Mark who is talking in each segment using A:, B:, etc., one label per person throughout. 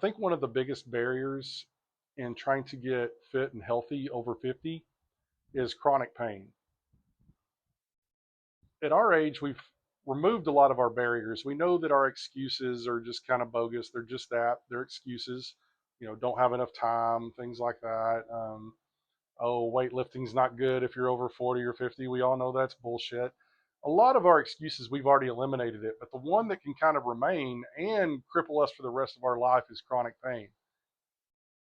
A: think one of the biggest barriers in trying to get fit and healthy over 50 is chronic pain. At our age, we've removed a lot of our barriers. We know that our excuses are just kind of bogus. They're just that. They're excuses. Don't have enough time, things like that. Oh, weightlifting's not good if you're over 40 or 50. We all know that's bullshit. A lot of our excuses, we've already eliminated it. But the one that can kind of remain and cripple us for the rest of our life is chronic pain.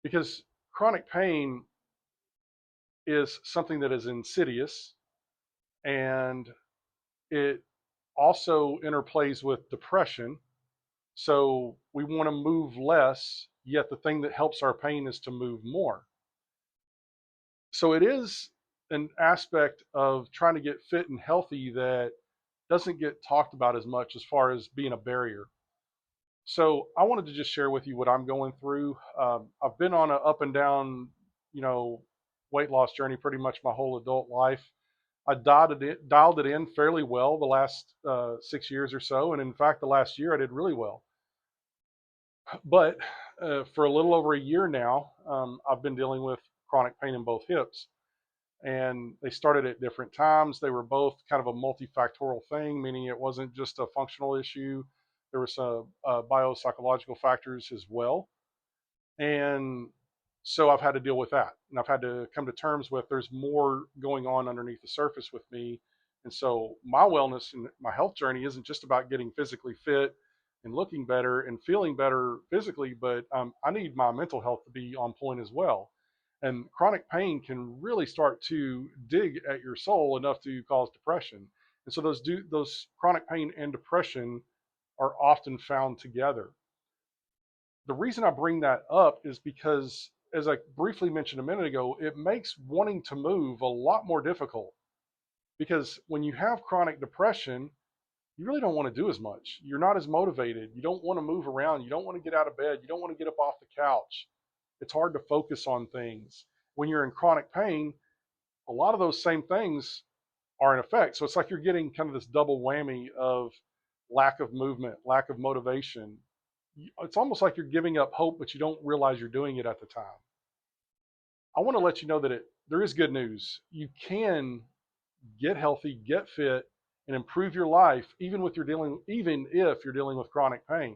A: Because chronic pain is something that is insidious, and it also interplays with depression. So we want to move less, yet the thing that helps our pain is to move more. So it is an aspect of trying to get fit and healthy that doesn't get talked about as much as far as being a barrier. So I wanted to just share with you what I'm going through. I've been on an up and down, you know, weight loss journey pretty much my whole adult life. I dialed it in fairly well the last 6 years or so, and in fact, the last year I did really well. But for a little over a year now, I've been dealing with chronic pain in both hips, and they started at different times. They were both kind of a multifactorial thing, meaning it wasn't just a functional issue. There were some biopsychological factors as well, and so I've had to deal with that, and I've had to come to terms with there's more going on underneath the surface with me. And so my wellness and my health journey isn't just about getting physically fit and looking better and feeling better physically, but I need my mental health to be on point as well. And chronic pain can really start to dig at your soul enough to cause depression. And so those chronic pain and depression are often found together. The reason I bring that up is because, as I briefly mentioned a minute ago, it makes wanting to move a lot more difficult. Because when you have chronic depression, you really don't want to do as much. You're not as motivated. You don't want to move around. You don't want to get out of bed. You don't want to get up off the couch. It's hard to focus on things. When you're in chronic pain, a lot of those same things are in effect. So it's like you're getting kind of this double whammy of lack of movement, lack of motivation. It's almost like you're giving up hope, but you don't realize you're doing it at the time. I want to let you know that there is good news. You can get healthy, get fit, and improve your life even if you're dealing with chronic pain.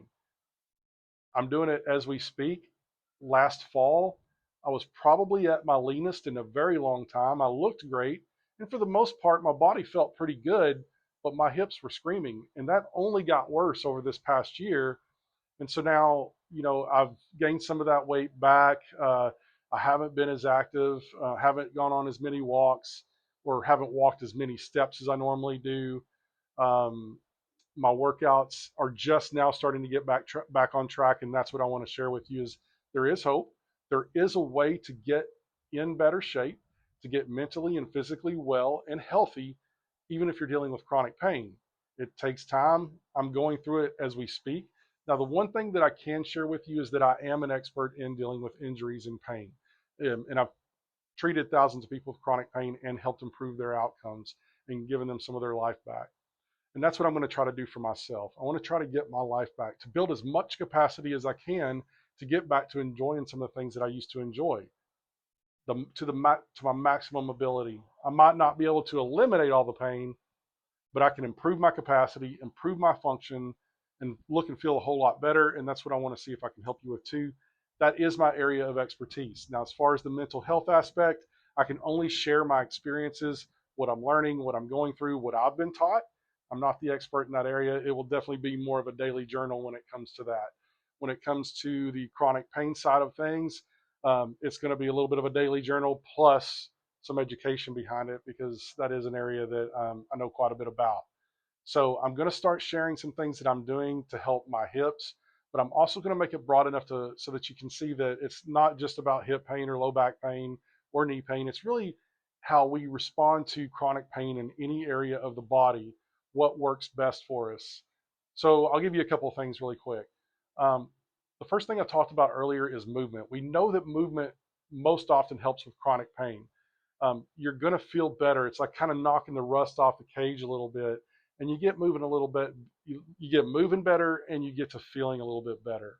A: I'm doing it as we speak. Last fall, I was probably at my leanest in a very long time. I looked great, and for the most part, my body felt pretty good, but my hips were screaming, and that only got worse over this past year. And so now, I've gained some of that weight back. I haven't been as active, haven't gone on as many walks, or haven't walked as many steps as I normally do. Um, my workouts are just now starting to get back on track, and that's what I want to share with you is there is hope. There is a way to get in better shape, to get mentally and physically well and healthy, even if you're dealing with chronic pain. It takes time. I'm going through it as we speak. Now, the one thing that I can share with you is that I am an expert in dealing with injuries and pain. And I've treated thousands of people with chronic pain and helped improve their outcomes and given them some of their life back. And that's what I'm going to try to do for myself. I want to try to get my life back, to build as much capacity as I can to get back to enjoying some of the things that I used to enjoy to my maximum ability. I might not be able to eliminate all the pain, but I can improve my capacity, improve my function, and look and feel a whole lot better. And that's what I want to see if I can help you with too. That is my area of expertise. Now, as far as the mental health aspect, I can only share my experiences, what I'm learning, what I'm going through, what I've been taught. I'm not the expert in that area. It will definitely be more of a daily journal when it comes to that. When it comes to the chronic pain side of things, it's going to be a little bit of a daily journal plus some education behind it, because that is an area that I know quite a bit about. So I'm going to start sharing some things that I'm doing to help my hips, but I'm also going to make it broad enough so that you can see that it's not just about hip pain or low back pain or knee pain. It's really how we respond to chronic pain in any area of the body, what works best for us. So I'll give you a couple of things really quick. The first thing I talked about earlier is movement. We know that movement most often helps with chronic pain. You're going to feel better. It's like kind of knocking the rust off the cage a little bit, and you get moving a little bit. You get moving better, and you get to feeling a little bit better.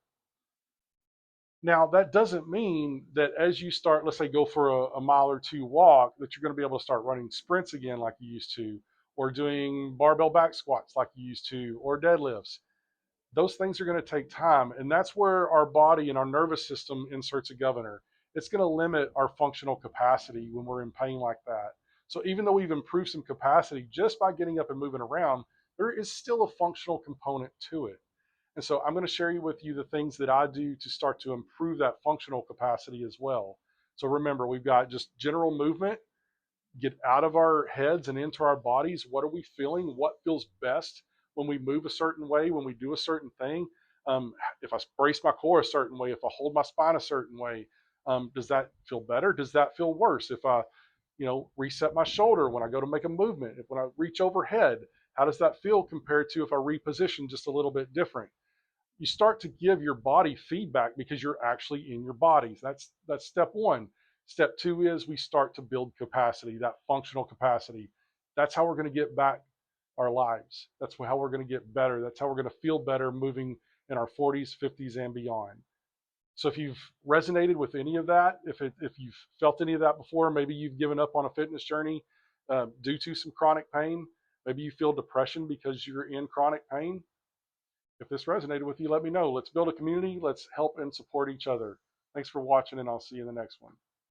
A: Now, that doesn't mean that as you start, let's say, go for a mile or two walk, that you're going to be able to start running sprints again like you used to, or doing barbell back squats like you used to, or deadlifts. Those things are going to take time. And that's where our body and our nervous system inserts a governor. It's going to limit our functional capacity when we're in pain like that. So even though we've improved some capacity just by getting up and moving around, there is still a functional component to it. And so I'm going to share with you the things that I do to start to improve that functional capacity as well. So remember, we've got just general movement, get out of our heads and into our bodies. What are we feeling? What feels best when we move a certain way, when we do a certain thing? If I brace my core a certain way, if I hold my spine a certain way, does that feel better? Does that feel worse? If I, reset my shoulder when I go to make a movement, if when I reach overhead, how does that feel compared to if I reposition just a little bit different? You start to give your body feedback because you're actually in your bodies. That's step one. Step two is we start to build capacity, that functional capacity. That's how we're going to get back our lives. That's how we're going to get better. That's how we're going to feel better moving in our 40s, 50s, and beyond. So if you've resonated with any of that, if you've felt any of that before, maybe you've given up on a fitness journey due to some chronic pain. Maybe you feel depression because you're in chronic pain. If this resonated with you, let me know. Let's build a community. Let's help and support each other. Thanks for watching, and I'll see you in the next one.